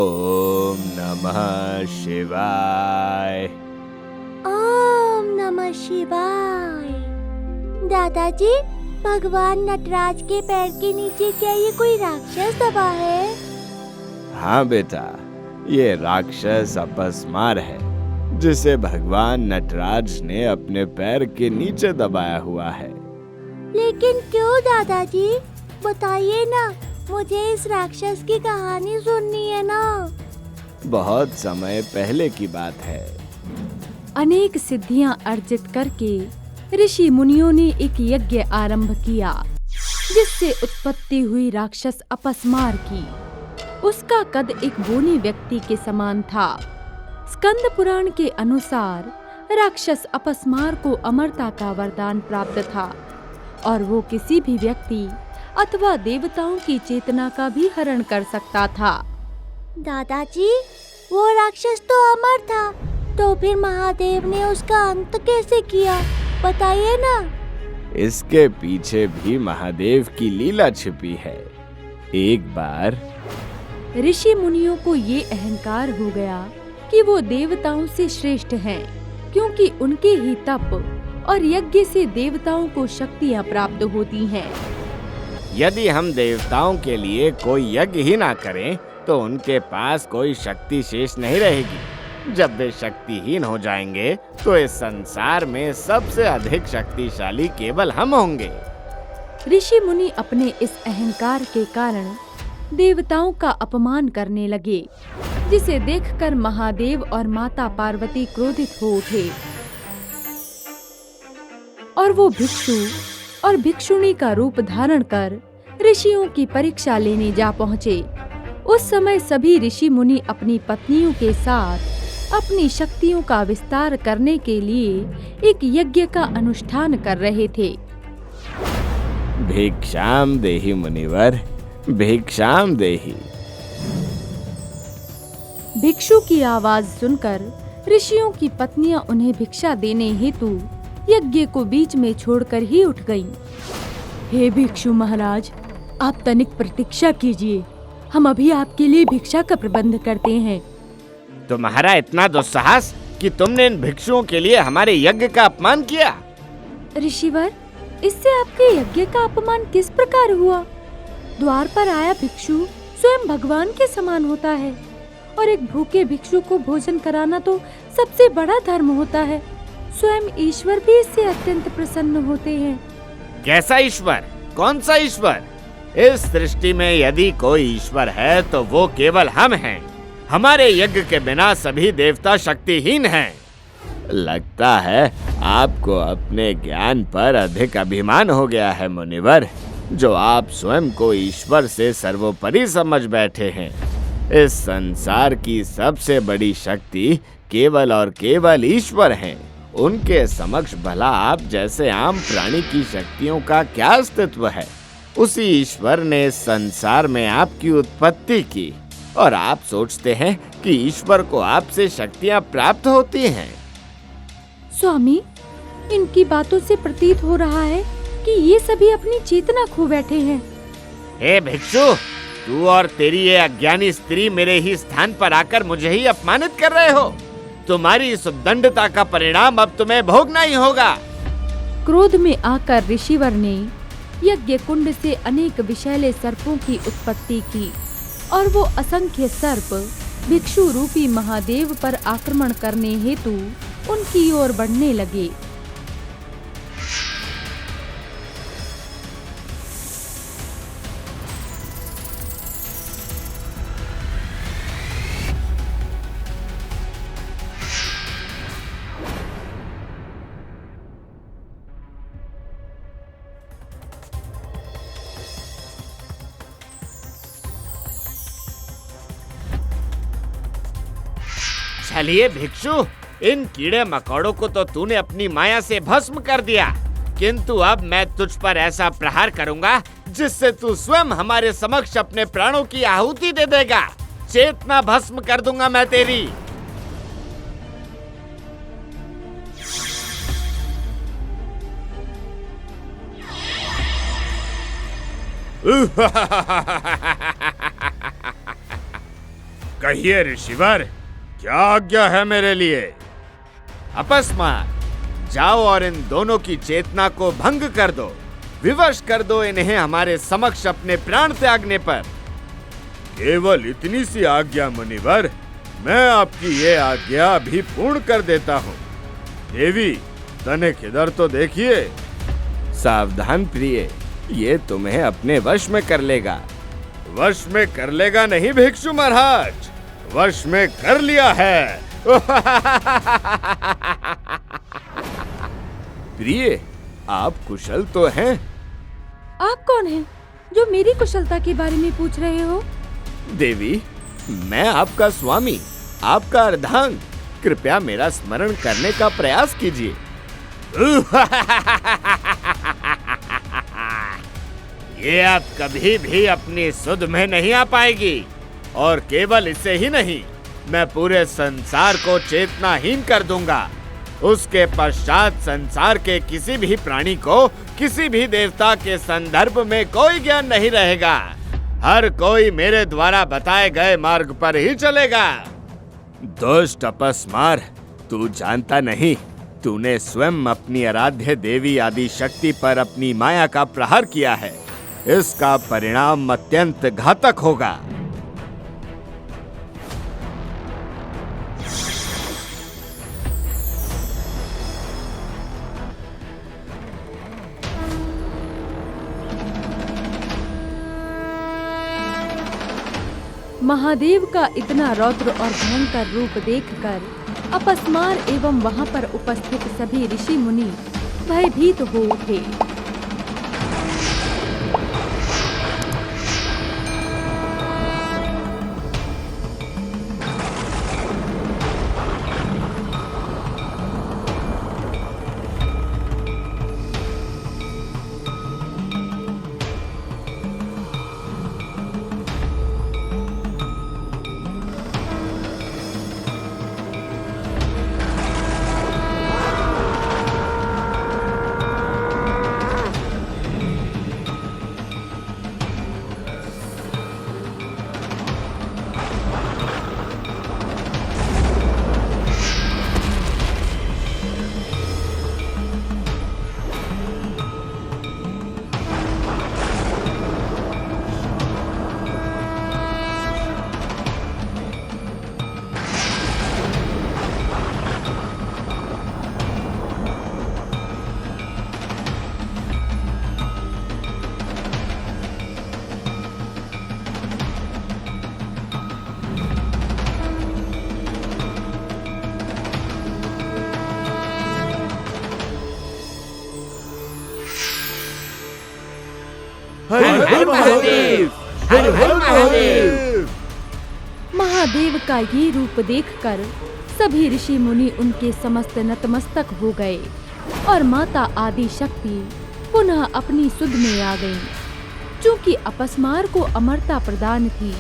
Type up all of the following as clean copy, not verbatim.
ओम नमः शिवाय। ओम नमः शिवाय। दादाजी, भगवान नटराज के पैर के नीचे क्या ये कोई राक्षस दबा है? हाँ बेटा, ये राक्षस अपस्मार है जिसे भगवान नटराज ने अपने पैर के नीचे दबाया हुआ है। लेकिन क्यों दादाजी, बताइए ना, मुझे इस राक्षस की कहानी सुननी है ना। बहुत समय पहले की बात है। अनेक सिद्धियां अर्जित करके ऋषि मुनियों ने एक यज्ञ आरंभ किया जिससे उत्पत्ति हुई राक्षस अपस्मार की। उसका कद एक बोने व्यक्ति के समान था। स्कंद पुराण के अनुसार राक्षस अपस्मार को अमरता का वरदान प्राप्त था और वो किसी भी व्यक्ति अथवा देवताओं की चेतना का भी हरण कर सकता था। दादाजी, वो राक्षस तो अमर था, तो फिर महादेव ने उसका अंत कैसे किया, बताइए ना। इसके पीछे भी महादेव की लीला छिपी है। एक बार ऋषि मुनियों को ये अहंकार हो गया कि वो देवताओं से श्रेष्ठ हैं, क्योंकि उनके ही तप और यज्ञ से देवताओं को शक्तियां प्राप्त होती हैं। यदि हम देवताओं के लिए कोई यज्ञ ही ना करें तो उनके पास कोई शक्ति शेष नहीं रहेगी। जब वे शक्तिहीन हो जाएंगे तो इस संसार में सबसे अधिक शक्तिशाली केवल हम होंगे। ऋषि मुनि अपने इस अहंकार के कारण देवताओं का अपमान करने लगे, जिसे देखकर महादेव और माता पार्वती क्रोधित हो उठे और वो भिक्षु और भिक्षुणी का रूप धारण कर ऋषियों की परीक्षा लेने जा पहुँचे। उस समय सभी ऋषि मुनि अपनी पत्नियों के साथ अपनी शक्तियों का विस्तार करने के लिए एक यज्ञ का अनुष्ठान कर रहे थे। भिक्षाम देहि मुनिवर, भिक्षाम देहि। भिक्षु की आवाज सुनकर ऋषियों की पत्नियां उन्हें भिक्षा देने हेतु यज्ञ को बीच में छोड़कर ही उठ गईं। हे भिक्षु महाराज, आप तनिक प्रतीक्षा कीजिए, हम अभी आपके लिए भिक्षा का प्रबंध करते हैं। तुम्हारा इतना दुस्साहस कि तुमने इन भिक्षुओं के लिए हमारे यज्ञ का अपमान किया। ऋषिवर, इससे आपके यज्ञ का अपमान किस प्रकार हुआ? द्वार पर आया भिक्षु स्वयं भगवान के समान होता है और एक भूखे भिक्षु को भोजन कराना तो सबसे बड़ा धर्म होता है। स्वयं ईश्वर भी इससे अत्यंत प्रसन्न होते हैं। कैसा ईश्वर? कौन सा ईश्वर? इस सृष्टि में यदि कोई ईश्वर है तो वो केवल हम हैं। हमारे यज्ञ के बिना सभी देवता शक्तिहीन हैं। लगता है आपको अपने ज्ञान पर अधिक अभिमान हो गया है मुनिवर, जो आप स्वयं को ईश्वर से सर्वोपरि समझ बैठे हैं। इस संसार की सबसे बड़ी शक्ति केवल और केवल ईश्वर हैं। उनके समक्ष भला आप जैसे आम प्राणी की शक्तियों का क्या अस्तित्व है? उसी ईश्वर ने इस संसार में आपकी उत्पत्ति की और आप सोचते हैं कि ईश्वर को आपसे शक्तियां प्राप्त होती हैं। स्वामी, इनकी बातों से प्रतीत हो रहा है कि ये सभी अपनी चेतना खो बैठे हैं। हे भिक्षु, तू और तेरी ये अज्ञानी स्त्री मेरे ही स्थान पर आकर मुझे ही अपमानित कर रहे हो। तुम्हारी इस उद्दंडता का परिणाम अब तुम्हें भोगना ही होगा। क्रोध में आकर ऋषिवर ने यज्ञ कुंड से अनेक विषैले सर्पों की उत्पत्ति की और वो असंख्य सर्प भिक्षु रूपी महादेव पर आक्रमण करने हेतु उनकी ओर बढ़ने लगे। चलिए भिक्षु, इन कीड़े मकोड़ों को तो तूने अपनी माया से भस्म कर दिया, किंतु अब मैं तुझ पर ऐसा प्रहार करूंगा जिससे तू स्वयं हमारे समक्ष अपने प्राणों की आहुति दे देगा। चेतना भस्म कर दूंगा मैं तेरी। कहिए ऋषिवर, क्या आज्ञा है मेरे लिए? अपस्मार, जाओ और इन दोनों की चेतना को भंग कर दो, विवश कर दो इन्हें हमारे समक्ष अपने प्राण त्यागने पर। केवल इतनी सी आज्ञा मुनिवर, मैं आपकी ये आज्ञा अभी पूर्ण कर देता हूँ। देवी, तनिक इधर तो देखिए। सावधान प्रिय, ये तुम्हें अपने वश में कर लेगा। वश में कर लेगा नहीं भिक्षु महाराज, वश में कर लिया है। प्रिय, आप कुशल तो हैं? आप कौन हैं जो मेरी कुशलता के बारे में पूछ रहे हो? देवी, मैं आपका स्वामी, आपका अर्धांग, कृपया मेरा स्मरण करने का प्रयास कीजिए। ये अब कभी भी अपनी सुध में नहीं आ पाएगी, और केवल इसे ही नहीं, मैं पूरे संसार को चेतनाहीन कर दूंगा। उसके पश्चात संसार के किसी भी प्राणी को किसी भी देवता के संदर्भ में कोई ज्ञान नहीं रहेगा। हर कोई मेरे द्वारा बताए गए मार्ग पर ही चलेगा। दुष्ट अपस्मार, तू जानता नहीं, तूने स्वयं अपनी आराध्य देवी आदि शक्ति पर अपनी माया का प्रहार किया है। इसका परिणाम अत्यंत घातक होगा। महादेव का इतना रौद्र और भयंकर रूप देखकर अपस्मार एवं वहां पर उपस्थित सभी ऋषि मुनि भयभीत हो उठे। हर हर महादेव, हर हर महादेव। महादेव का ये रूप देखकर सभी ऋषि मुनि उनके समस्त नतमस्तक हो गए और माता आदि शक्ति पुनः अपनी सुध में आ गईं। चूंकि अपस्मार को अमरता प्रदान थी,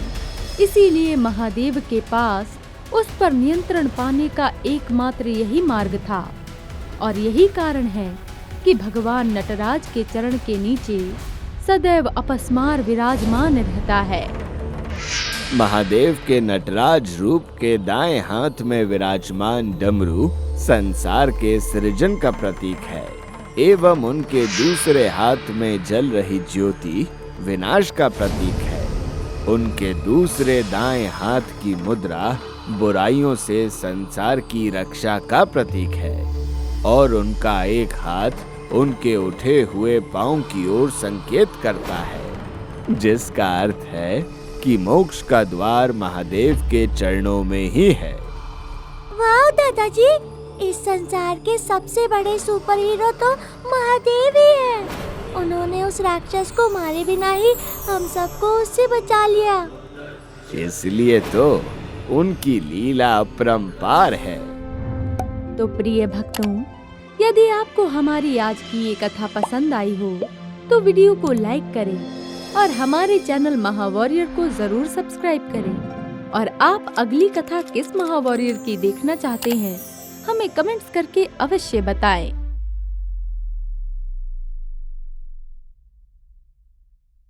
इसीलिए महादेव के पास उस पर नियंत्रण पाने का एकमात्र यही मार्ग था। और यही कारण है कि भगवान नटराज के चरण के नीचे सदैव अपस्मार विराजमान रहता है। महादेव के नटराज रूप के दाएं हाथ में विराजमान डमरू संसार के सृजन का प्रतीक है, एवं उनके दूसरे हाथ में जल रही ज्योति विनाश का प्रतीक है। उनके दूसरे दाएं हाथ की मुद्रा बुराइयों से संसार की रक्षा का प्रतीक है, और उनका एक हाथ उनके उठे हुए पांव की ओर संकेत करता है, जिसका अर्थ है कि मोक्ष का द्वार महादेव के चरणों में ही है। वाह दादाजी, इस संसार के सबसे बड़े सुपर हीरो तो महादेव ही है। उन्होंने उस राक्षस को मारे बिना ही हम सबको उससे बचा लिया। इसलिए तो उनकी लीला अपरंपार है। तो प्रिय भक्तों, यदि आपको हमारी आज की ये कथा पसंद आई हो तो वीडियो को लाइक करें और हमारे चैनल महावॉरियर को जरूर सब्सक्राइब करें। और आप अगली कथा किस महावॉरियर की देखना चाहते हैं, हमें कमेंट्स करके अवश्य बताएं।